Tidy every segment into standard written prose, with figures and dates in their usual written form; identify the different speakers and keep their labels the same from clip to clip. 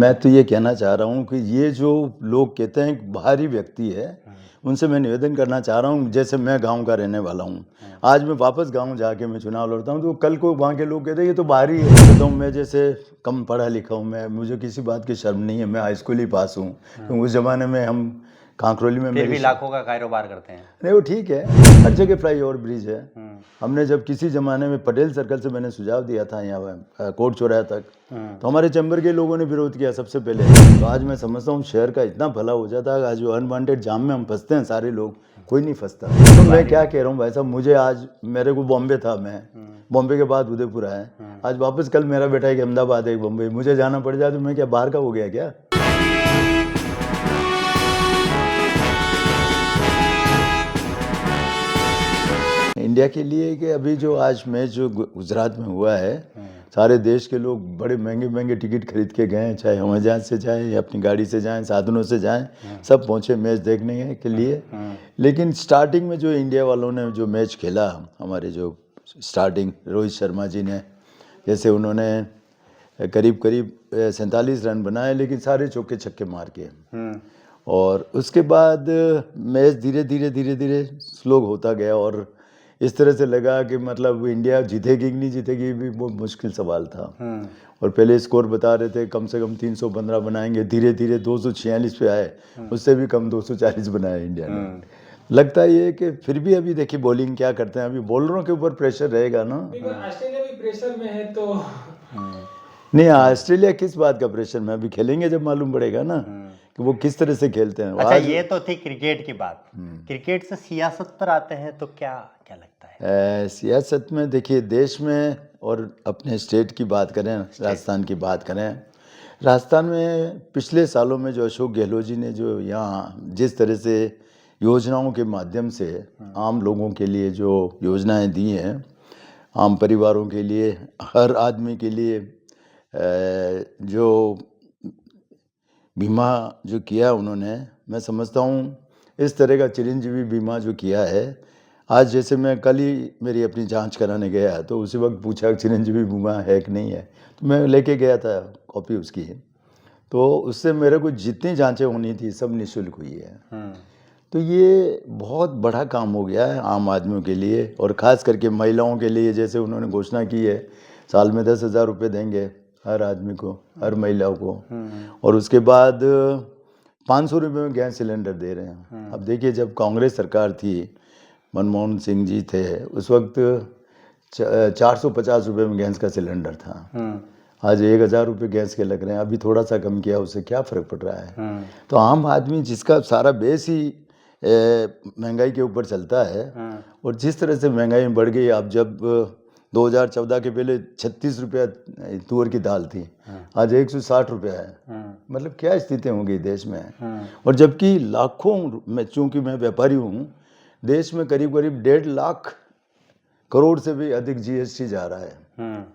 Speaker 1: मैं तो ये कहना चाह रहा हूँ कि ये जो लोग कहते हैं कि बाहरी व्यक्ति है, उनसे मैं निवेदन करना चाह रहा हूँ, जैसे मैं गांव का रहने वाला हूँ, आज मैं वापस गांव जाके मैं चुनाव लड़ता हूँ तो कल को वहाँ के लोग कहते हैं ये तो बाहरी है। कहता हूँ मैं जैसे कम पढ़ा लिखा हूँ, मैं मुझे किसी बात की शर्म नहीं है, मैं हाई स्कूल ही पास हूँ। तो उस ज़माने में हम कांकरोली में
Speaker 2: फिर भी लाखों का कारोबार करते हैं।
Speaker 1: नहीं वो ठीक है, हर जगह फ्लाई ओवर ब्रिज है। हमने जब किसी ज़माने में पटेल सर्कल से मैंने सुझाव दिया था यहाँ कोट चौराहे तक, तो हमारे चैम्बर के लोगों ने विरोध किया सबसे पहले। तो आज मैं समझता हूँ शहर का इतना भला हो जाता है, आज जो अनवांटेड जाम में हम फंसते हैं सारे लोग, कोई नहीं फंसता। तो मैं क्या कह रहा हूँ भाई साहब, मुझे आज मेरे को बॉम्बे था, मैं बॉम्बे के बाद उदयपुर आया, आज वापस कल मेरा बेटा है कि अहमदाबाद है बॉम्बे, मुझे जाना पड़ जाए तो मैं क्या बाहर का हो गया क्या? इंडिया के लिए कि अभी जो आज मैच जो गुजरात में हुआ है, सारे देश के लोग बड़े महंगे महंगे टिकट खरीद के गए, चाहे हवाई जहाज से जाएं या अपनी गाड़ी से जाएं, साधनों से जाएं, सब पहुंचे मैच देखने के लिए। लेकिन स्टार्टिंग में जो इंडिया वालों ने जो मैच खेला, हमारे जो स्टार्टिंग रोहित शर्मा जी ने, जैसे उन्होंने करीब करीब 47 रन बनाए, लेकिन सारे चौके छक्के मार के, और उसके बाद मैच धीरे धीरे धीरे धीरे स्लो होता गया और इस तरह से लगा कि मतलब इंडिया जीतेगी कि नहीं जीतेगी भी बहुत मुश्किल सवाल था। और पहले स्कोर बता रहे थे कम से कम 315 बनाएंगे, धीरे धीरे 246 पे आए, उससे भी कम 240 बनाए इंडिया ने। लगता ये है कि फिर भी अभी देखिए बॉलिंग क्या करते हैं, अभी बॉलरों के ऊपर प्रेशर रहेगा ना।
Speaker 3: ऑस्ट्रेलिया भी प्रेशर में है तो
Speaker 1: नहीं, ऑस्ट्रेलिया किस बात का प्रेशर में, अभी खेलेंगे जब मालूम पड़ेगा ना कि वो किस तरह से खेलते हैं।
Speaker 2: अच्छा, ये तो थी क्रिकेट की बात। क्रिकेट से सियासत पर आते हैं तो क्या क्या लगता है?
Speaker 1: सियासत में देखिए, देश में और अपने स्टेट की बात करें, राजस्थान की बात करें, राजस्थान में पिछले सालों में जो अशोक गहलोत जी ने जो यहाँ जिस तरह से योजनाओं के माध्यम से आम लोगों के लिए जो योजनाएं दी हैं, आम परिवारों के लिए, हर आदमी के लिए जो बीमा जो किया उन्होंने, मैं समझता हूँ इस तरह का चिरंजीवी बीमा जो किया है। आज जैसे मैं कल ही मेरी अपनी जांच कराने गया तो उसी वक्त पूछा चिरंजीवी बीमा है कि नहीं है, तो मैं लेके गया था कॉपी उसकी, तो उससे मेरे को जितनी जांचें होनी थी सब निःशुल्क हुई है। तो ये बहुत बड़ा काम हो गया है आम आदमियों के लिए, और ख़ास करके महिलाओं के लिए। जैसे उन्होंने घोषणा की है साल में 10,000 रुपये देंगे हर आदमी को, हर महिलाओं को, और उसके बाद 500 रुपये में गैस सिलेंडर दे रहे हैं। अब देखिए, जब कांग्रेस सरकार थी, मनमोहन सिंह जी थे उस वक्त, 450 रुपये में गैस का सिलेंडर था, आज 1,000 रुपये गैस के लग रहे हैं। अभी थोड़ा सा कम किया, उससे क्या फ़र्क पड़ रहा है? तो आम आदमी जिसका सारा बेस ही महंगाई के ऊपर चलता है, और जिस तरह से महंगाई बढ़ गई, अब जब 2014 के पहले 36 रुपया तुअर की दाल थी, आज 160 रुपया है। मतलब क्या स्थिति होगी देश में? और जबकि लाखों में, चूंकि मैं व्यापारी हूँ, देश में करीब करीब 1.5 लाख करोड़ से भी अधिक जीएसटी जा रहा है।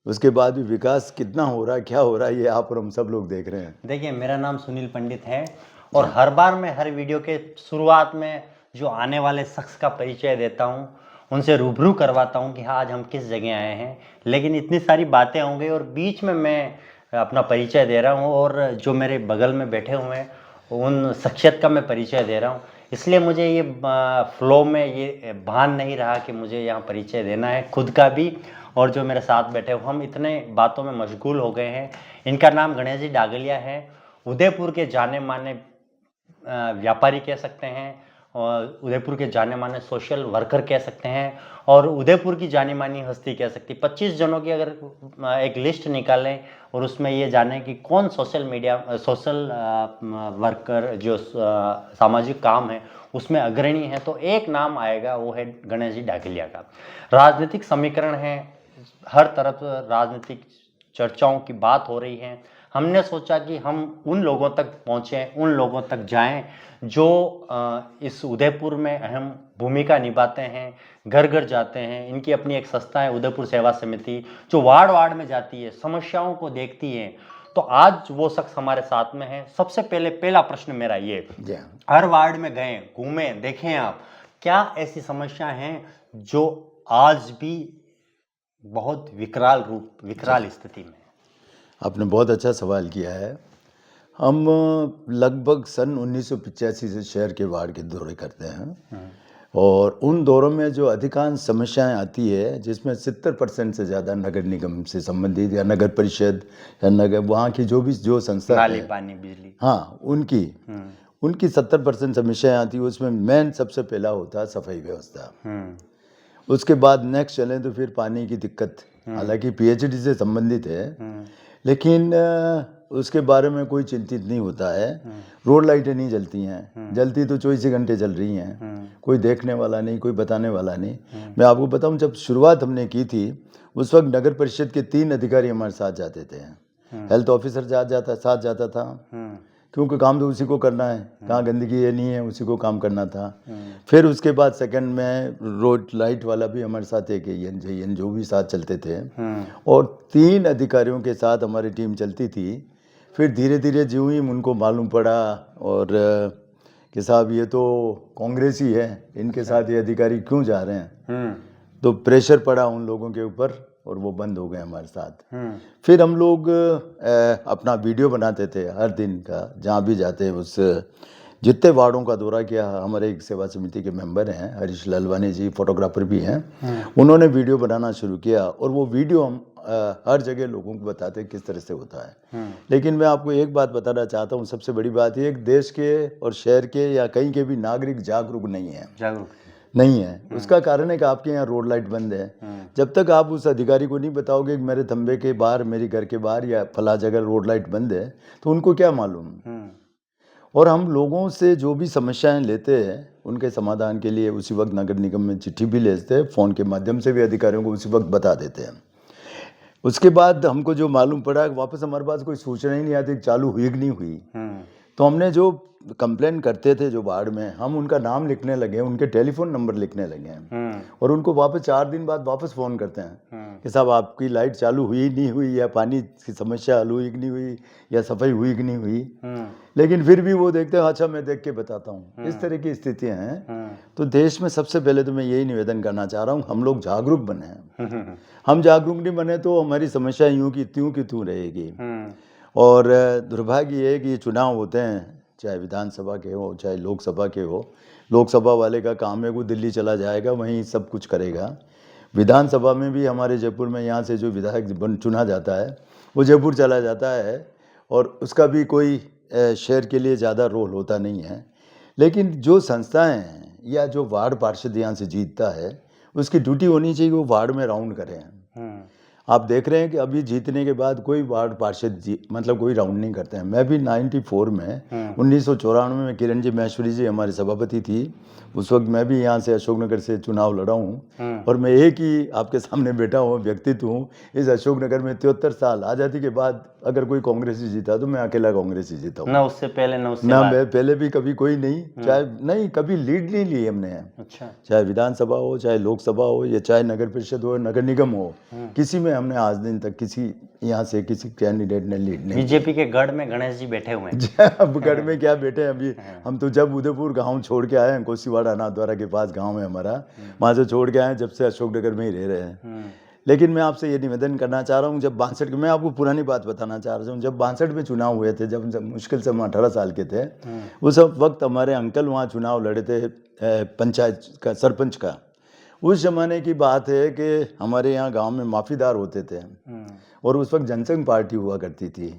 Speaker 1: उसके बाद भी विकास कितना हो रहा है, क्या हो रहा है, ये आप और हम सब लोग देख रहे हैं।
Speaker 2: देखिए, मेरा नाम सुनील पंडित है, और हर बार मैं हर वीडियो के शुरुआत में जो आने वाले शख्स का परिचय देता हूँ, उनसे रूबरू करवाता हूँ कि हाँ आज हम किस जगह आए हैं। लेकिन इतनी सारी बातें होंगी और बीच में मैं अपना परिचय दे रहा हूँ, और जो मेरे बगल में बैठे हुए हैं उन शख्सियत का मैं परिचय दे रहा हूँ। इसलिए मुझे ये फ्लो में ये भान नहीं रहा कि मुझे यहाँ परिचय देना है खुद का भी, और जो मेरे साथ बैठे हुए, हम इतने बातों में मशगूल हो गए हैं। इनका नाम गणेश जी डागलिया है, उदयपुर के जाने माने व्यापारी कह सकते हैं, और उदयपुर के जाने माने सोशल वर्कर कह सकते हैं, और उदयपुर की जानी मानी हस्ती कह सकती। 25 जनों की अगर एक लिस्ट निकालें और उसमें ये जाने कि कौन सोशल वर्कर जो सामाजिक काम है उसमें अग्रणी है, तो एक नाम आएगा, वो है गणेश जी डागलिया का। राजनीतिक समीकरण है, हर तरफ राजनीतिक चर्चाओं की बात हो रही है। हमने सोचा कि हम उन लोगों तक पहुँचें, उन लोगों तक जाएं जो इस उदयपुर में अहम भूमिका निभाते हैं, घर घर जाते हैं। इनकी अपनी एक संस्था है उदयपुर सेवा समिति, जो वार्ड वार्ड में जाती है, समस्याओं को देखती है। तो आज वो शख्स हमारे साथ में है। सबसे पहला प्रश्न मेरा ये, हर वार्ड में गए, घूमे, देखें आप, क्या ऐसी समस्या हैं जो आज भी बहुत विकराल स्थिति में?
Speaker 1: आपने बहुत अच्छा सवाल किया है। हम लगभग सन 1985 से शहर के वार्ड के दौरे करते हैं और उन दौरों में जो अधिकांश समस्याएं आती है जिसमें 70% से ज़्यादा नगर निगम से संबंधित या नगर परिषद या नगर वहाँ की जो संस्था
Speaker 2: नाली
Speaker 1: है,
Speaker 2: पानी बिजली।
Speaker 1: हाँ उनकी 70% समस्याएं आती है। उसमें मेन सबसे पहला होता है सफाई व्यवस्था। उसके बाद नेक्स्ट चलें तो फिर पानी की दिक्कत, हालांकि पीएचडी से संबंधित है लेकिन उसके बारे में कोई चिंतित नहीं होता है। रोड लाइटें नहीं जलती हैं, जलती तो 24 घंटे जल रही हैं, कोई देखने वाला नहीं, कोई बताने वाला नहीं। मैं आपको बताऊं, जब शुरुआत हमने की थी उस वक्त नगर परिषद के 3 अधिकारी हमारे साथ जाते थे। हेल्थ ऑफिसर साथ जाता था क्योंकि काम तो उसी को करना है, कहाँ गंदगी है नहीं है उसी को काम करना था। फिर उसके बाद सेकंड में रोड लाइट वाला भी हमारे साथ एक एन जो भी साथ चलते थे और 3 अधिकारियों के साथ हमारी टीम चलती थी। फिर धीरे धीरे ज्यों ही उनको मालूम पड़ा और कि साहब ये तो कांग्रेस ही है, इनके साथ ये अधिकारी क्यों जा रहे हैं, तो प्रेशर पड़ा उन लोगों के ऊपर और वो बंद हो गए हमारे साथ। फिर हम लोग अपना वीडियो बनाते थे हर दिन का, जहाँ भी जाते उस जितने वार्डों का दौरा किया। हमारे एक सेवा समिति के मेंबर हैं हरीश लालवानी जी, फोटोग्राफर भी हैं, उन्होंने वीडियो बनाना शुरू किया और वो वीडियो हम हर जगह लोगों को बताते किस तरह से होता है। लेकिन मैं आपको एक बात बताना चाहता हूँ, सबसे बड़ी बात ये, देश के और शहर के या कहीं के भी नागरिक जागरूक नहीं है। उसका कारण है कि आपके यहाँ रोड लाइट बंद है। जब तक आप उस अधिकारी को नहीं बताओगे कि मेरे थंबे के बाहर, मेरे घर के बाहर या फला जगह रोड लाइट बंद है, तो उनको क्या मालूम। और हम लोगों से जो भी समस्याएं लेते हैं उनके समाधान के लिए उसी वक्त नगर निगम में चिट्ठी भी भेजते हैं, फ़ोन के माध्यम से भी अधिकारियों को उसी वक्त बता देते हैं। उसके बाद हमको जो मालूम पड़ा वापस हमारे पास कोई सूचना ही नहीं आती चालू हुई कि नहीं हुई। तो हमने जो कंप्लेन करते थे जो वार्ड में, हम उनका नाम लिखने लगे, उनके टेलीफोन नंबर लिखने लगे और उनको वापस 4 दिन बाद वापस फ़ोन करते हैं कि साहब आपकी लाइट चालू हुई नहीं हुई, या पानी की समस्या हल हुई कि नहीं हुई, या सफाई हुई कि नहीं हुई। लेकिन फिर भी वो देखते हैं अच्छा मैं देख के बताता हूँ। इस तरह की स्थितियाँ हैं। तो देश में सबसे पहले तो मैं यही निवेदन करना चाह रहा हूँ, हम लोग जागरूक बने। हम जागरूक नहीं बने तो हमारी समस्या यूँ की त्यों रहेगी। और दुर्भाग्य ये है कि ये चुनाव होते हैं, चाहे विधानसभा के हो चाहे लोकसभा के हो। लोकसभा वाले का काम है वो दिल्ली चला जाएगा, वहीं सब कुछ करेगा। विधानसभा में भी हमारे जयपुर में यहाँ से जो विधायक चुना जाता है वो जयपुर चला जाता है और उसका भी कोई शहर के लिए ज़्यादा रोल होता नहीं है। लेकिन जो संस्थाएं हैं या जो वार्ड पार्षद यहाँ से जीतता है उसकी ड्यूटी होनी चाहिए वो वार्ड में राउंड करें। आप देख रहे हैं कि अभी जीतने के बाद कोई वार्ड पार्षद मतलब कोई राउंड नहीं करते हैं। मैं भी 94 में 1994 में किरण जी महेश्वरी जी हमारी सभापति थी, उस वक्त मैं भी यहाँ से अशोकनगर से चुनाव लड़ा हूँ और मैं एक ही आपके सामने बैठा हूँ, व्यक्तित्व हूँ। इस अशोकनगर में 73 साल आज़ादी के बाद अगर कोई कांग्रेसी जीता तो मैं अकेला कांग्रेसी जीता हूँ।
Speaker 2: ना उससे पहले ना उससे
Speaker 1: ना
Speaker 2: बाद।
Speaker 1: मैं पहले भी कभी कोई नहीं, चाहे नहीं कभी लीड नहीं ली हमने।
Speaker 2: अच्छा।
Speaker 1: चाहे विधानसभा हो चाहे लोकसभा हो या चाहे नगर परिषद हो नगर निगम हो, किसी में हमने आज दिन तक किसी यहाँ से किसी कैंडिडेट ने लीड नहीं।
Speaker 2: बीजेपी के गढ़ में गणेश जी बैठे हुए हैं।
Speaker 1: अब गढ़ में क्या बैठे हैं अभी, हम तो जब उदयपुर गांव छोड़ के आए हैं, कोसीवाड़ा नाथद्वारा के पास गांव है हमारा, वहाँ से छोड़ के आए हैं, जब से अशोकनगर में ही रह रहे हैं। लेकिन मैं आपसे ये निवेदन करना चाह रहा हूँ, जब 62 मैं आपको पुरानी बात बताना चाह रहा हूँ, जब 62 में चुनाव हुए थे, जब मुश्किल से हम 18 साल के थे, उस वक्त हमारे अंकल वहाँ चुनाव लड़े थे पंचायत का, सरपंच का। उस जमाने की बात है कि हमारे यहाँ गांव में माफीदार होते थे और उस वक्त जनसंघ पार्टी हुआ करती थी,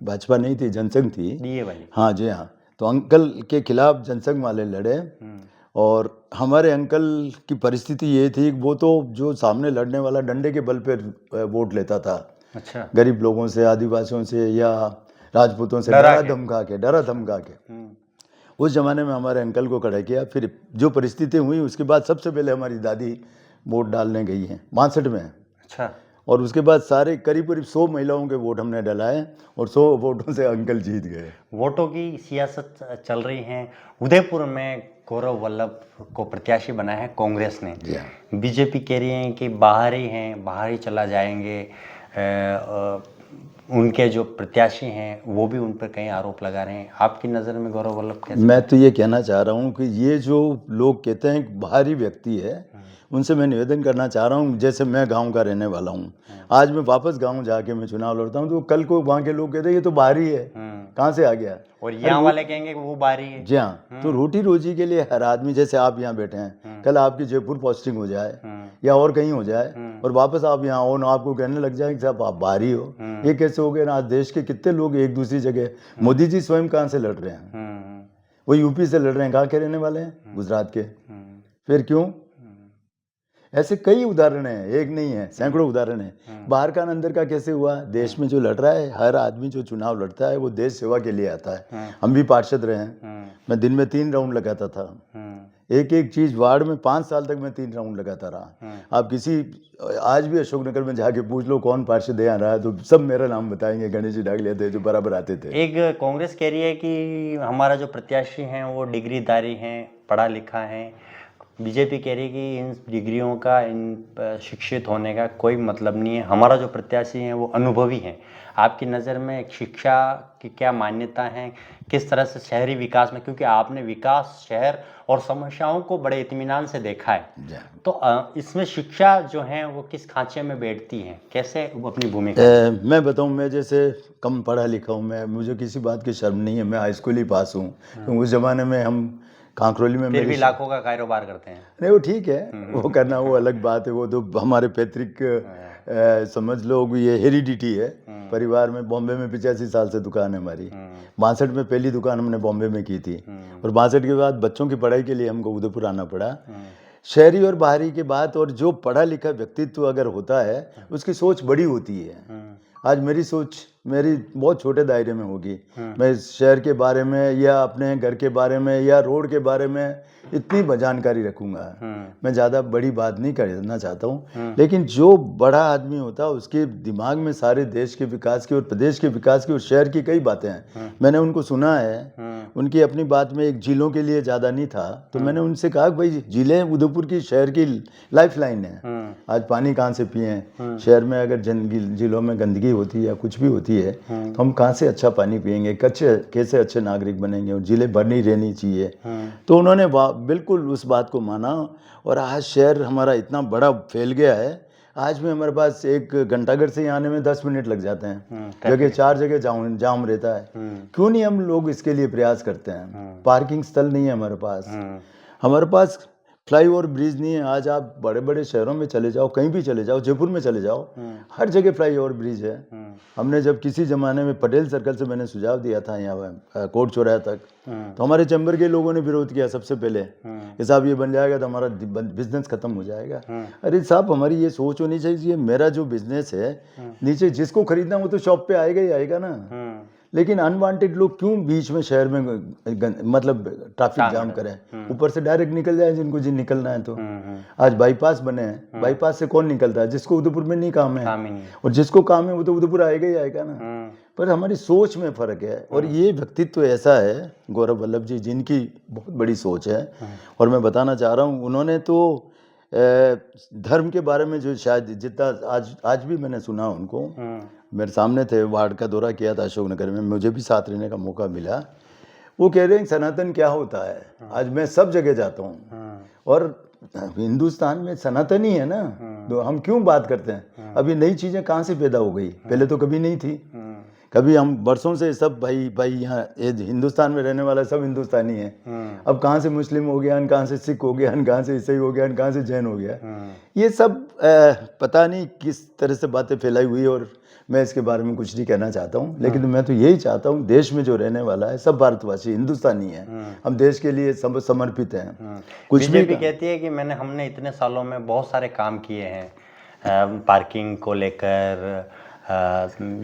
Speaker 1: भाजपा नहीं थी, जनसंघ थी
Speaker 2: ये वाली।
Speaker 1: हाँ जी हाँ। तो अंकल के खिलाफ जनसंघ वाले लड़े और हमारे अंकल की परिस्थिति ये थी वो तो जो सामने लड़ने वाला डंडे के बल पे वोट लेता था।
Speaker 2: अच्छा।
Speaker 1: गरीब लोगों से, आदिवासियों से या राजपूतों से डरा धमका के उस जमाने में हमारे अंकल को खड़ा किया। फिर जो परिस्थिति हुई उसके बाद सबसे पहले हमारी दादी वोट डालने गई हैं 62 में।
Speaker 2: अच्छा।
Speaker 1: और उसके बाद सारे करीब 100 महिलाओं के वोट हमने डलाए और 100 वोटों से अंकल जीत गए।
Speaker 2: वोटों की सियासत चल रही है। उदयपुर में गौरव वल्लभ को प्रत्याशी बनाया है कांग्रेस ने। बीजेपी कह रही है कि बाहर ही हैं, बाहर ही चला जाएंगे। उनके जो प्रत्याशी हैं वो भी उन पर कई आरोप लगा रहे हैं। आपकी नज़र में गौरव वल्लभ कैसे?
Speaker 1: मैं तो ये कहना चाह रहा हूँ कि ये जो लोग कहते हैं कि बाहरी व्यक्ति है, उनसे मैं निवेदन करना चाह रहा हूँ, जैसे मैं गांव का रहने वाला हूँ, आज मैं वापस गांव जाके मैं चुनाव लड़ता हूँ तो कल को वहाँ के लोग कहते हैं ये तो बाहरी है, कहाँ से आ गया।
Speaker 2: और यहाँ वाले कहेंगे कि वो बारी है।
Speaker 1: जी हाँ, तो रोटी रोजी के लिए हर आदमी, जैसे आप यहाँ बैठे हैं, कल आपकी जयपुर पोस्टिंग हो जाए या और कहीं हो जाए और वापस आप यहाँ हो ना, आपको कहने लग जाए कि साहब आप बाहरी हो, ये कैसे हो गया ना। आज देश के कितने लोग एक दूसरी जगह, मोदी जी स्वयं कहाँ से लड़ रहे हैं, वो यूपी से लड़ रहे हैं, कहाँ के रहने वाले हैं, गुजरात के। फिर क्यों? ऐसे कई उदाहरण हैं, एक नहीं है, सैकड़ों उदाहरण हैं। बाहर का अंदर का कैसे हुआ? देश में जो लड़ रहा है, हर आदमी जो चुनाव लड़ता है वो देश सेवा के लिए आता है। हम भी पार्षद रहे हैं, मैं दिन में 3 राउंड लगाता था, एक एक चीज वार्ड में 5 साल तक मैं 3 राउंड लगाता रहा। आप किसी आज भी अशोकनगर में जाके पूछ लो कौन पार्षद यहाँ रहा है तो सब मेरा नाम बताएंगे, गणेश जी डागले थे जो बराबर आते थे।
Speaker 2: एक कांग्रेस कह रही है कि हमारा जो प्रत्याशी हैं वो डिग्रीधारी हैं, पढ़ा लिखा है। बीजेपी कह रही है कि इन डिग्रियों का, इन शिक्षित होने का कोई मतलब नहीं है, हमारा जो प्रत्याशी हैं वो अनुभवी हैं। आपकी नज़र में शिक्षा की क्या मान्यता है, किस तरह से शहरी विकास में, क्योंकि आपने विकास, शहर और समस्याओं को बड़े इत्मीनान से देखा है, तो इसमें शिक्षा जो है वो किस खांचे में बैठती है, कैसे वो अपनी भूमिका?
Speaker 1: मैं बताऊं, मैं जैसे कम पढ़ा लिखा हूं, मैं, मुझे किसी बात की शर्म नहीं है, मैं हाई स्कूल ही पास हूं। तो उस ज़माने में हम कांकरोली में
Speaker 2: फिर भी लाखों का कारोबार करते हैं।
Speaker 1: नहीं वो ठीक है, वो करना वो अलग बात है, वो तो हमारे पैतृक समझ लो ये हेरिडिटी है परिवार में। बॉम्बे में 85 साल से दुकान है हमारी, 62 में पहली दुकान हमने बॉम्बे में की थी और 62 के बाद बच्चों की पढ़ाई के लिए हमको उदयपुर आना पड़ा। शहरी और बाहरी की बात, और जो पढ़ा लिखा व्यक्तित्व अगर होता है उसकी सोच बड़ी होती है। आज मेरी सोच मेरी बहुत छोटे दायरे में होगी, मैं शहर के बारे में या अपने घर के बारे में या रोड के बारे में इतनी जानकारी रखूंगा। मैं ज़्यादा बड़ी बात नहीं करना चाहता हूँ, लेकिन जो बड़ा आदमी होता है उसके दिमाग में सारे देश के विकास की और प्रदेश के विकास की और शहर की कई बातें हैं। मैंने उनको सुना है, उनकी अपनी बात में एक झीलों के लिए ज़्यादा नहीं था, तो मैंने उनसे कहा कि भाई झीलें उदयपुर की शहर की लाइफ लाइन है। आज पानी कहाँ से पिए? शहर में अगर झीलों में गंदगी होती है या कुछ भी होती है तो हम कहाँ से अच्छा पानी पिएंगे, कैसे अच्छे नागरिक बनेंगे, और झीलें भरनी रहनी चाहिए। तो उन्होंने बिल्कुल उस बात को माना और आज शहर हमारा इतना बड़ा फैल गया है, आज भी हमारे पास एक घंटाघर से यहाँ आने में 10 मिनट लग जाते हैं, जगह 4 जगह जाम रहता है। क्यों नहीं हम लोग इसके लिए प्रयास करते हैं? पार्किंग स्थल नहीं है हमारे पास फ्लाईओवर ब्रिज नहीं है। आज आप बड़े बड़े शहरों में चले जाओ, कहीं भी चले जाओ, जयपुर में चले जाओ, हर जगह फ्लाईओवर ब्रिज है। हमने जब किसी ज़माने में पटेल सर्कल से मैंने सुझाव दिया था यहाँ कोर्ट चौराहा तक, तो हमारे चैम्बर के लोगों ने विरोध किया सबसे पहले कि साहब ये बन जाएगा तो हमारा बिजनेस खत्म हो जाएगा। अरे साहब, हमारी ये सोच होनी चाहिए, मेरा जो बिजनेस है नीचे जिसको खरीदना वो तो शॉप पे आएगा ही आएगा ना। लेकिन अनवांटेड लोग क्यों बीच में शहर में मतलब ट्रैफिक जाम करें, ऊपर से डायरेक्ट निकल जाए जिनको जी निकलना है। तो आज बाईपास बने हैं, बाईपास से कौन निकलता है? जिसको उदयपुर में नहीं काम है, और जिसको काम है वो तो उदयपुर आएगा ही आएगा ना। पर हमारी सोच में फर्क है, और ये व्यक्तित्व ऐसा है गौरव वल्लभ जी जिनकी बहुत बड़ी सोच है। और मैं बताना चाह रहा हूँ, उन्होंने तो धर्म के बारे में जो शायद जितना आज भी मैंने सुना उनको, मेरे सामने थे, वार्ड का दौरा किया था अशोकनगर में, मुझे भी साथ रहने का मौका मिला। वो कह रहे हैं सनातन क्या होता है। आज मैं सब जगह जाता हूँ और हिंदुस्तान में सनातन ही है ना, तो हम क्यों बात करते हैं? अभी नई चीज़ें कहाँ से पैदा हो गई, पहले तो कभी नहीं थी। कभी हम बरसों से सब भाई यहाँ हिंदुस्तान में रहने वाला सब हिंदुस्तानी है। अब कहाँ से मुस्लिम हो गया, कहाँ से सिख हो गया, कहाँ से ईसाई हो गया, कहाँ से जैन हो गया। ये सब पता नहीं किस तरह से बातें फैलाई हुई, और मैं इसके बारे में कुछ नहीं कहना चाहता हूँ। लेकिन मैं तो यही चाहता हूँ, देश में जो रहने वाला है सब भारतवासी हिंदुस्तानी है, हम देश के लिए सब समर्पित हैं। कुछ भी
Speaker 2: कहती है कि हमने इतने सालों में बहुत सारे काम किए हैं, पार्किंग को लेकर,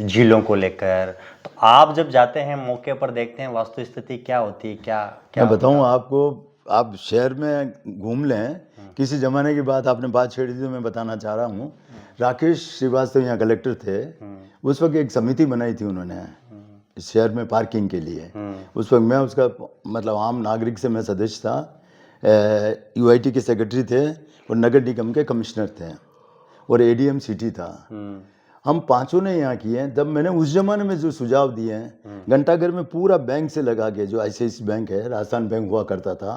Speaker 2: झीलों को लेकर। तो आप जब जाते हैं मौके पर देखते हैं वास्तु स्थिति क्या होती है, क्या
Speaker 1: मैं बताऊँ आपको, आप शहर में घूम लें, किसी ज़माने की बात आपने बात छेड़ी थी तो मैं बताना चाह रहा हूँ। राकेश श्रीवास्तव यहाँ कलेक्टर थे, उस वक्त एक समिति बनाई थी उन्होंने इस शहर में पार्किंग के लिए। उस वक्त मैं उसका मतलब आम नागरिक से मैं सदस्य था, यूआईटी के सेक्रेटरी थे और नगर निगम के कमिश्नर थे और एडीएम सिटी था। हम पांचों ने यहाँ किए हैं। जब मैंने उस जमाने में जो सुझाव दिए हैं, घंटाघर में पूरा बैंक से लगा के, जो आईसीआईसीआई बैंक है, राजस्थान बैंक हुआ करता था,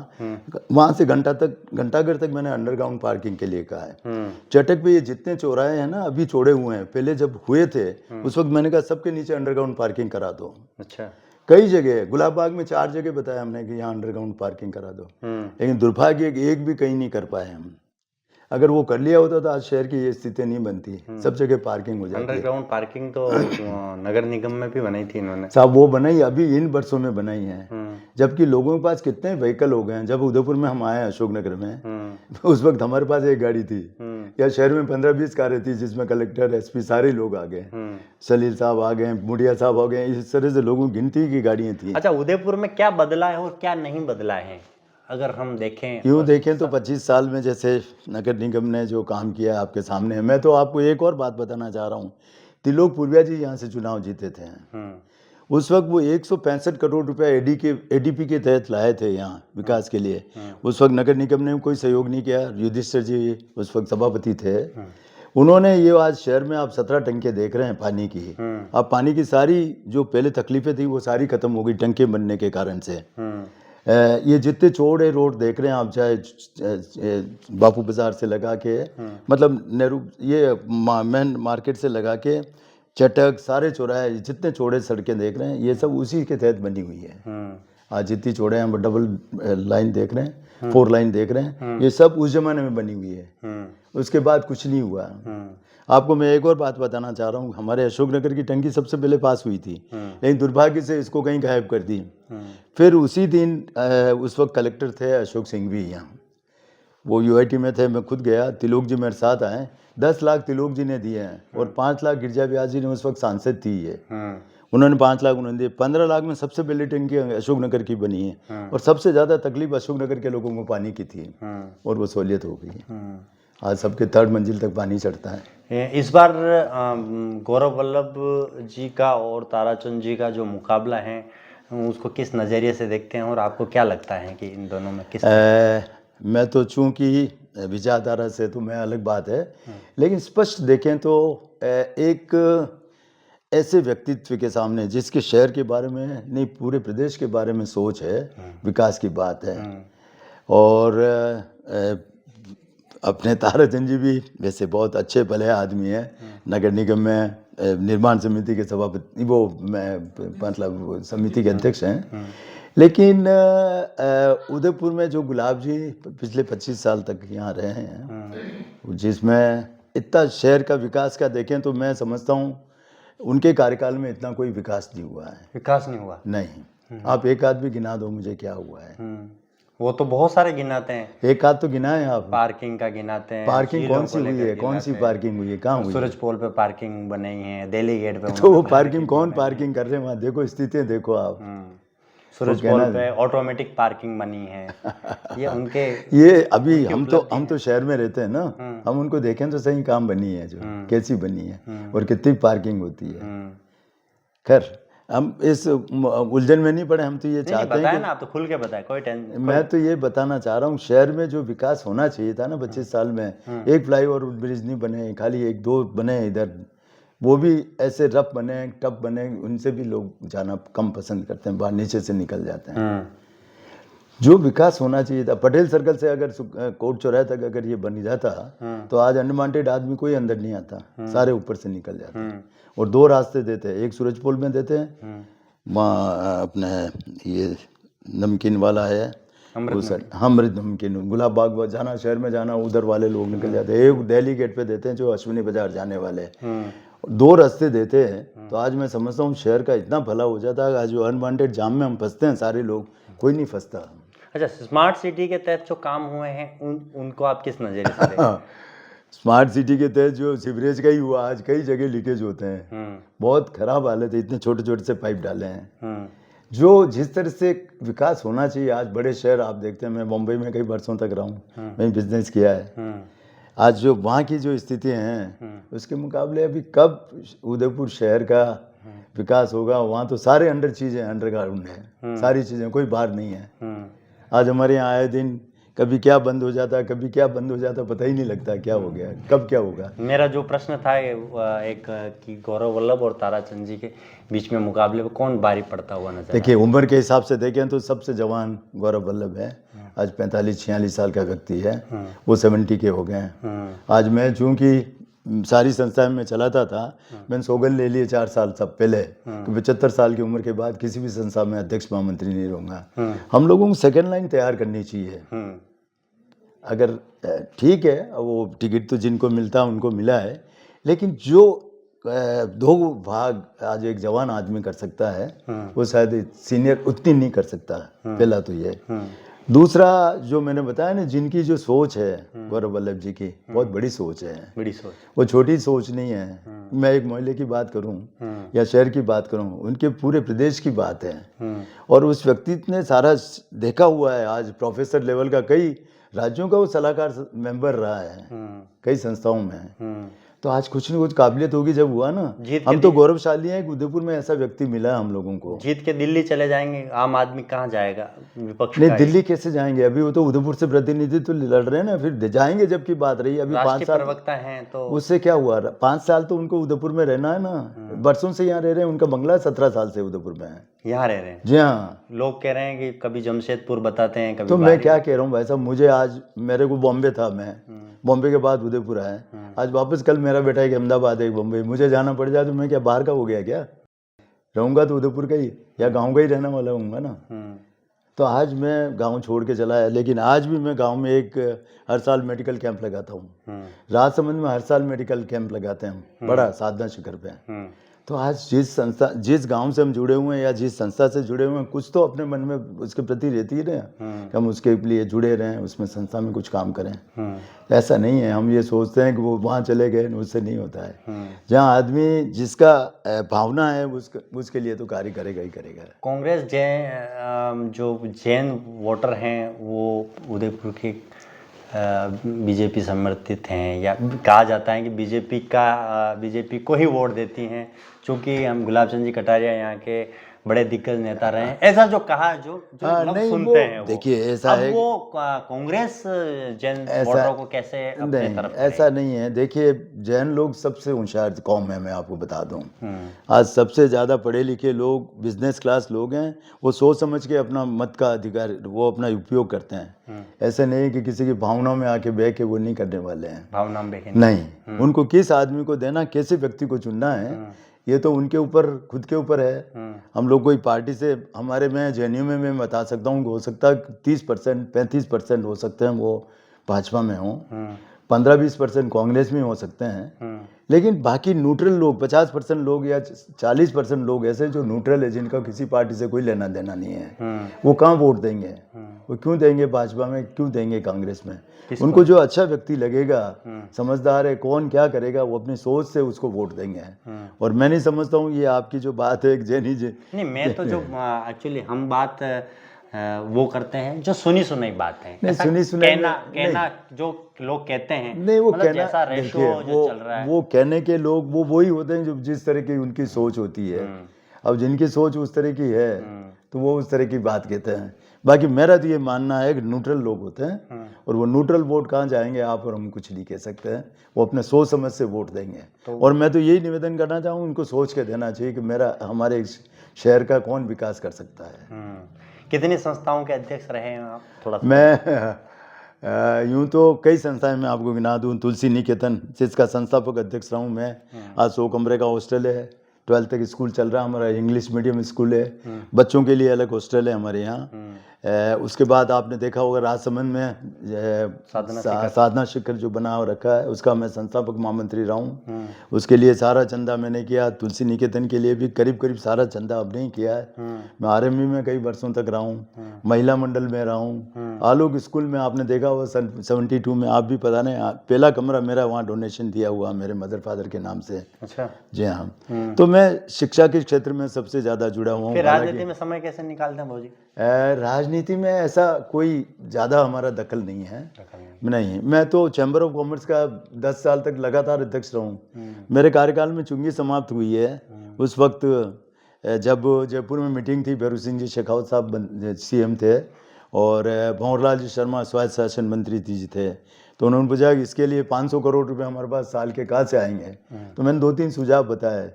Speaker 1: वहां से घंटाघर तक मैंने अंडरग्राउंड पार्किंग के लिए कहा है। चटक पे ये जितने चौराहे हैं ना, अभी छोड़े हुए हैं, पहले जब हुए थे उस वक्त मैंने कहा सबके नीचे अंडरग्राउंड पार्किंग करा दो।
Speaker 2: अच्छा।
Speaker 1: कई जगह, गुलाब बाग में 4 जगह बताया हमने कि यहाँ अंडरग्राउंड पार्किंग करा दो, लेकिन दुर्भाग्य एक भी कहीं नहीं कर पाए हम। अगर वो कर लिया होता तो आज शहर की ये स्थिति नहीं बनती, सब जगह पार्किंग हो जाती है।
Speaker 2: अंडरग्राउंड पार्किंग तो नगर निगम में भी बनाई थी इन्होंने
Speaker 1: साहब, वो बनाई अभी इन वर्षों में बनाई है, जबकि लोगों के पास कितने व्हीकल हो गए हैं। जब उदयपुर में हम आए अशोकनगर में, उस वक्त हमारे पास एक गाड़ी थी, या शहर में 15-20 कारें थी, जिसमें कलेक्टर, एसपी सारे लोग आ गए, सलील साहब आ गए, मुड़िया साहब आ गए, इस तरह से लोगों की गिनती की गाड़ियां थी।
Speaker 2: अच्छा, उदयपुर में क्या बदला है और क्या नहीं बदला है अगर हम देखें?
Speaker 1: यूँ देखें तो 25 साल में जैसे नगर निगम ने जो काम किया आपके सामने है। मैं तो आपको एक और बात बताना चाह रहा हूँ, त्रिलोक पूर्विया जी यहाँ से चुनाव जीते थे। उस वक्त वो 165 करोड़ रुपया एडीपी के तहत लाए थे यहाँ विकास के लिए। उस वक्त नगर निगम ने कोई सहयोग नहीं किया। युधिष्ठिर जी उस वक्त सभापति थे। उन्होंने ये आज शहर में आप 17 टंके देख रहे हैं पानी की। अब पानी की सारी जो पहले तकलीफें थी वो सारी खत्म हो गई टंके बनने के कारण से। ये जितने चौड़े रोड देख रहे हैं आप, चाहे बापू बाजार से लगा के, मतलब नेहरू, ये मेन मार्केट से लगा के चटक, सारे चौराहे, जितने चौड़े सड़कें देख रहे हैं, ये सब उसी के तहत बनी हुई है। आज जितनी चौड़े हम डबल लाइन देख रहे हैं, 4 लाइन देख रहे हैं, ये सब उस जमाने में बनी हुई है। उसके बाद कुछ नहीं हुआ। आपको मैं एक और बात बताना चाह रहा हूँ, हमारे अशोकनगर की टंकी सबसे पहले पास हुई थी, लेकिन दुर्भाग्य से इसको कहीं गायब कर दी। फिर उसी दिन उस वक्त कलेक्टर थे अशोक सिंह भी यहाँ, वो यूआईटी में थे, मैं खुद गया, तिलोक जी मेरे साथ आए, 10 लाख तिलोक जी ने दिए हैं और 5 लाख गिरजा व्यास जी ने, उस वक्त सांसद थी ये, उन्होंने 5 लाख उन्होंने दिए। 15 लाख में सबसे पहले टंकी अशोकनगर की बनी है और सबसे ज़्यादा तकलीफ अशोकनगर के लोगों को पानी की थी और वो सहूलियत हो गई। आज सबके 3rd मंजिल तक पानी चढ़ता है।
Speaker 2: इस बार गौरव वल्लभ जी का और ताराचंद जी का जो मुकाबला है उसको किस नज़रिए से देखते हैं और आपको क्या लगता है कि इन दोनों में किस
Speaker 1: मैं तो चूँकि विचारधारा से तो मैं अलग बात है, लेकिन स्पष्ट देखें तो एक ऐसे व्यक्तित्व के सामने जिसके शहर के बारे में नहीं, पूरे प्रदेश के बारे में सोच है, विकास की बात है। और अपने ताराचंद जी भी वैसे बहुत अच्छे भले आदमी हैं, नगर निगम में निर्माण समिति के सभापति, वो मतलब समिति के अध्यक्ष हैं। लेकिन उदयपुर में जो गुलाब जी पिछले 25 साल तक यहाँ रहे हैं, जिसमें इतना शहर का विकास का देखें तो मैं समझता हूँ उनके कार्यकाल में इतना कोई विकास नहीं हुआ है।
Speaker 2: विकास नहीं हुआ?
Speaker 1: नहीं। आप एक आध भी गिना दो मुझे क्या हुआ है।
Speaker 2: वो तो बहुत सारे गिनाते हैं।
Speaker 1: एक आध तो गिनाए आप।
Speaker 2: पार्किंग का गिनाते हैं।
Speaker 1: पार्किंग कौन सी हुई है? कौन सी पार्किंग हुई है? कहाँ हुई?
Speaker 2: सूरज पोल पे पार्किंग बनाई है, दिल्ली गेट पे।
Speaker 1: तो वो पार्किंग कौन पार्किंग कर रहे हैं वहाँ? देखो स्थितियाँ देखो आप।
Speaker 2: सूरज पोल पे ऑटोमेटिक पार्किंग बनी है। ये उनके
Speaker 1: ये अभी हम तो शहर में रहते हैं ना, हम उनको देखें तो सही काम बनी है, जो कैसी बनी है और कितनी पार्किंग होती है। खैर हम इस उलझन में नहीं पड़े, हम तो ये चाहते हैं कि
Speaker 2: ना, आप तो खुल के बताएं, कोई टेंशन।
Speaker 1: मैं तो ये बताना चाह रहा हूँ, शहर में जो विकास होना चाहिए था ना 25 साल में, एक फ्लाईओवर ब्रिज नहीं बने, खाली 1-2 बने इधर, वो भी ऐसे रफ बने, टफ बने, उनसे भी लोग जाना कम पसंद करते हैं, बाहर नीचे से निकल जाते हैं। जो विकास होना चाहिए था, पटेल सर्कल से अगर कोर्ट चौराहे तक अगर ये बन जाता तो आज अनवांटेड आदमी कोई अंदर नहीं आता, सारे ऊपर से निकल जाते हैं। और 2 रास्ते देते हैं, एक सूरज पोल में देते हैं, वहाँ अपने ये नमकीन वाला है, अमृत नमकीन, गुलाब बाग जाना, शहर में जाना, उधर वाले लोग निकल जाते हैं। एक दिल्ली गेट पे देते हैं जो अश्विनी बाजार जाने वाले, 2 रास्ते देते हैं। तो आज मैं समझता हूँ शहर का इतना भला हो जाता है। आज जो अनवांटेड जाम में हम फंसते हैं सारे लोग, कोई नहीं फंसता।
Speaker 2: अच्छा, स्मार्ट सिटी के तहत जो काम हुए हैं उनको आप किस नज़रिए से देखते हैं?
Speaker 1: स्मार्ट सिटी के तहत जो सीवरेज का ही हुआ, आज कई जगह लीकेज होते हैं, बहुत खराब हालत है, इतने छोटे छोटे से पाइप डाले हैं। जो जिस तरह से विकास होना चाहिए, आज बड़े शहर आप देखते हैं, मैं मुंबई में कई वर्षों तक रहा हूँ, मैंने बिजनेस किया है। आज जो वहाँ की जो स्थितियाँ हैं उसके मुकाबले अभी कब उदयपुर शहर का विकास होगा? वहाँ तो सारे अंडर चीज़ें अंडरग्राउंड है, सारी चीज़ें, कोई बाहर नहीं है। आज हमारे यहाँ आए दिन कभी क्या बंद हो जाता है, कभी क्या बंद हो जाता है, पता ही नहीं लगता क्या हो गया, कब क्या होगा।
Speaker 2: मेरा जो प्रश्न था एक कि गौरव वल्लभ और ताराचंद जी के बीच में मुकाबले में कौन भारी पड़ता हुआ नजर
Speaker 1: देखिए उम्र के हिसाब से देखें तो सबसे जवान गौरव वल्लभ है। आज 45-46 साल का व्यक्ति है, वो 70 के हो गए हैं। आज मैं चूंकि सारी संस्थाएं में चलाता था, मैंने सौगंध ले लिए 4 साल सब पहले कि 75 साल की उम्र के बाद किसी भी संस्था में अध्यक्ष महामंत्री नहीं रहूँगा। हम लोगों को सेकेंड लाइन तैयार करनी चाहिए। अगर ठीक है वो टिकट तो जिनको मिलता है उनको मिला है, लेकिन जो 2 भाग आज एक जवान आदमी कर सकता है वो शायद सीनियर उतनी नहीं कर सकता। पहला तो ये। दूसरा जो मैंने बताया ना, जिनकी जो सोच है गौरव वल्लभ जी की बहुत बड़ी सोच है,
Speaker 2: बड़ी सोच,
Speaker 1: वो छोटी सोच नहीं है। मैं एक मोहल्ले की बात करूं या शहर की बात करूं, उनके पूरे प्रदेश की बात है। और उस व्यक्ति ने सारा देखा हुआ है। आज प्रोफेसर लेवल का कई राज्यों का वो सलाहकार मेंबर रहा है कई संस्थाओं में। तो आज कुछ न कुछ काबिलियत होगी जब हुआ ना। हम तो गौरवशाली हैं कि उदयपुर में ऐसा व्यक्ति मिला है हम लोगों को।
Speaker 2: जीत के दिल्ली चले जाएंगे, आम आदमी कहाँ जाएगा विपक्ष
Speaker 1: नहीं, दिल्ली कैसे जाएंगे? अभी वो तो उदयपुर से प्रतिनिधित्व लड़ रहे हैं ना, फिर जाएंगे जबकि बात रही। अभी 5 साल
Speaker 2: प्रवक्ता हैं तो
Speaker 1: उससे क्या हुआ? 5 साल तो उनको उदयपुर में रहना है ना, बरसों से यहाँ रह रहे हैं। उनका बंगला 17 साल से उदयपुर में है,
Speaker 2: यहाँ रह रहे हैं।
Speaker 1: जी हाँ।
Speaker 2: लोग कह रहे हैं कि कभी जमशेदपुर बताते हैं, कभी
Speaker 1: तो मैं क्या कह रहा हूँ भाई साहब, मुझे आज मेरे को बॉम्बे था, मैं बॉम्बे के बाद उदयपुर आया, आज वापस कल मेरा बेटा एक अहमदाबाद है एक बॉम्बे, मुझे जाना पड़ जाए तो मैं क्या बाहर का हो गया क्या? रहूँगा तो उदयपुर का ही या गाँव का ही रहने वाला हूँगा ना। तो आज मैं गांव छोड़ के चला है, लेकिन आज भी मैं गांव में एक हर साल मेडिकल कैंप लगाता हूँ। राजसमंद में हर साल मेडिकल कैंप लगाते हैं, बड़ा साधना शिखर पे। तो आज जिस गांव से हम जुड़े हुए हैं या जिस संस्था से जुड़े हुए हैं, कुछ तो अपने मन में उसके प्रति रहती ही रहे कि हम उसके लिए जुड़े रहें, उसमें संस्था में कुछ काम करें। ऐसा नहीं है हम ये सोचते हैं कि वो वहाँ चले गए, उससे नहीं होता है। जहाँ आदमी जिसका भावना है उसके लिए तो कार्य करेगा ही करेगा।
Speaker 2: कांग्रेस जो जैन वोटर हैं वो उदयपुर के बीजेपी समर्थित हैं, या कहा जाता है कि बीजेपी को ही वोट देती हैं, क्योंकि हम गुलाब चंद जी कटारिया यहाँ के बड़े दिग्गज नेता रहे हैं, ऐसा जो कहा जो लोग सुनते हैं। वो
Speaker 1: देखिए ऐसा है,
Speaker 2: वो कांग्रेस जैन वोटरों को कैसे अपने तरफ
Speaker 1: ऐसा नहीं है। देखिए जैन लोग सबसे होशियार कौम है, मैं आपको बता दूं। आज सबसे ज़्यादा पढ़े लिखे लोग बिजनेस क्लास लोग हैं, वो सोच समझ के अपना मत का अधिकार वो अपना उपयोग करते हैं। ऐसे नहीं कि किसी की भावनाओं में आके बह के वो नहीं करने वाले हैं।
Speaker 2: भावना में
Speaker 1: नहीं, उनको किस आदमी को देना, कैसे व्यक्ति को चुनना है, ये तो उनके ऊपर खुद के ऊपर है। हम लोग कोई पार्टी से हमारे में जेएनयू में मैं बता सकता हूँ हो सकता है 30% 35% हो सकते हैं वो भाजपा में हो, 15-20% कांग्रेस में हो सकते हैं, लेकिन बाकी न्यूट्रल लोग 50% लोग या 40% लोग ऐसे जो न्यूट्रल है, जिनका किसी पार्टी से कोई लेना देना नहीं है, वो कहाँ वोट देंगे? वो क्यों देंगे भाजपा में, क्यों देंगे कांग्रेस में? उनको जो अच्छा व्यक्ति लगेगा, समझदार है, कौन क्या करेगा, वो अपनी सोच से उसको वोट देंगे। और मैं नहीं समझता हूँ ये आपकी जो बात है जैनी जी
Speaker 2: नहीं, मैं तो जो एक्चुअली हम बात वो करते हैं जो सुनी सुनाई बात है।
Speaker 1: नहीं, सुनी सुनाई
Speaker 2: कहना जो लोग कहते हैं,
Speaker 1: नहीं, वो कहना
Speaker 2: जैसा रेशो जो चल रहा है,
Speaker 1: वो कहने के लोग वो वही होते हैं जो जिस तरह की उनकी सोच होती है। अब जिनकी सोच उस तरह की है तो वो उस तरह की बात कहते हैं। बाकी मेरा तो ये मानना है कि न्यूट्रल लोग होते हैं, और वो न्यूट्रल वोट कहाँ जाएंगे आप और हम कुछ नहीं कह सकते हैं, वो अपने सोच समझ से वोट देंगे। और मैं तो यही निवेदन करना चाहूँ, उनको सोच के देना चाहिए कि हमारे शहर का कौन विकास कर सकता है।
Speaker 2: कितनी संस्थाओं के अध्यक्ष रहे हैं आप? थोड़ा
Speaker 1: मैं यूं तो कई संस्थाएं मैं आपको गिना दूं। तुलसी निकेतन जिसका संस्थापक अध्यक्ष रहा हूं मैं। आज 100 कमरे का हॉस्टल है, 12th तक स्कूल चल रहा है हमारा, इंग्लिश मीडियम स्कूल है, बच्चों के लिए अलग हॉस्टल है हमारे यहाँ। उसके बाद आपने देखा होगा राजसमंद में साधना शिखर जो बना रखा है, उसका मैं संस्थापक महामंत्री रहा हूँ। उसके लिए सारा चंदा मैंने किया। तुलसी निकेतन के लिए भी करीब करीब सारा चंदा आपने ही किया है। मैं आरएमवी में कई वर्षों तक रहा हूँ, महिला मंडल में रहा हूँ। आलोक स्कूल में आपने देखा होगा 72 में, आप भी पता नहीं, पहला कमरा मेरा वहाँ डोनेशन दिया हुआ मेरे मदर फादर के नाम से।
Speaker 2: अच्छा,
Speaker 1: जी हाँ। तो मैं शिक्षा के क्षेत्र में सबसे ज़्यादा जुड़ा हुआ हूँ।
Speaker 2: राजनीति में समय कैसे निकालते हैं भाजी?
Speaker 1: राजनीति में ऐसा कोई ज़्यादा हमारा दखल नहीं है। नहीं, मैं तो चैम्बर ऑफ कॉमर्स का 10 साल तक लगातार अध्यक्ष रहा हूँ। मेरे कार्यकाल में चुंगी समाप्त हुई है। उस वक्त जब जयपुर में मीटिंग थी, भैरू सिंह जी शेखावत साहब CM थे, और भंवरलाल जी शर्मा स्वायत्त शासन मंत्री जी थे, तो उन्होंने पूछा कि इसके लिए 500 करोड़ रुपए हमारे पास साल के कहाँ से आएंगे। तो मैंने 2-3 सुझाव बताए।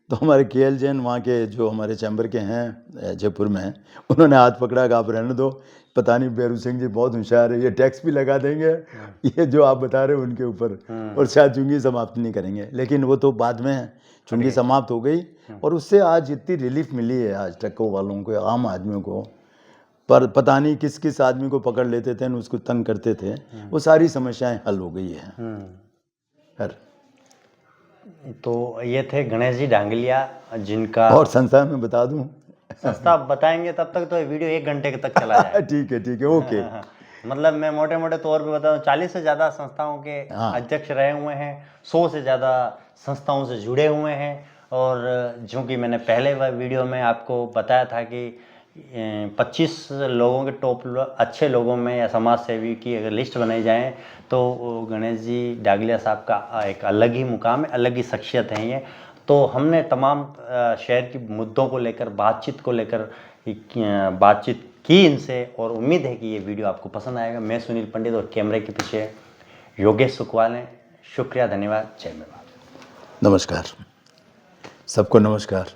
Speaker 1: तो हमारे KL जैन वहाँ के जो हमारे चैम्बर के हैं जयपुर में, उन्होंने हाथ पकड़ा कि आप रहने दो, पता नहीं बेरू सिंह जी बहुत होशियार है, ये टैक्स भी लगा देंगे ये जो आप बता रहे हो उनके ऊपर, और शायद चुंगी समाप्त नहीं करेंगे। लेकिन वो तो बाद में है, चुंगी समाप्त हो गई और उससे आज इतनी रिलीफ मिली है आज ट्रकों वालों को, आम आदमियों को। पर पता नहीं किस किस आदमी को पकड़ लेते थे, उसको तंग करते थे, वो सारी समस्याएं हल हो गई है। खैर,
Speaker 2: तो ये थे गणेश जी डांगलिया, जिनका
Speaker 1: और संस्था में बता दूं
Speaker 2: संस्था बताएंगे तब तक तो ये वीडियो 1 घंटे तक चला जाएगा।
Speaker 1: ठीक है ओके।
Speaker 2: मतलब मैं मोटे मोटे तौर पे बताऊं, 40 से ज़्यादा संस्थाओं के अध्यक्ष रहे हुए हैं, 100 से ज़्यादा संस्थाओं से जुड़े हुए हैं। और जो कि मैंने पहले वीडियो में आपको बताया था कि 25 लोगों के टॉप अच्छे लोगों में या समाज सेवी की अगर लिस्ट बनाई जाए तो गणेश जी डागलिया साहब का एक अलग ही मुकाम है, अलग ही शख्सियत है ये। तो हमने तमाम शहर की मुद्दों को लेकर, बातचीत को लेकर बातचीत की इनसे, और उम्मीद है कि ये वीडियो आपको पसंद आएगा। मैं सुनील पंडित और कैमरे के पीछे योगेश सुखवाल हैं। शुक्रिया, धन्यवाद, जय मेवाड़।
Speaker 1: नमस्कार, सबको नमस्कार।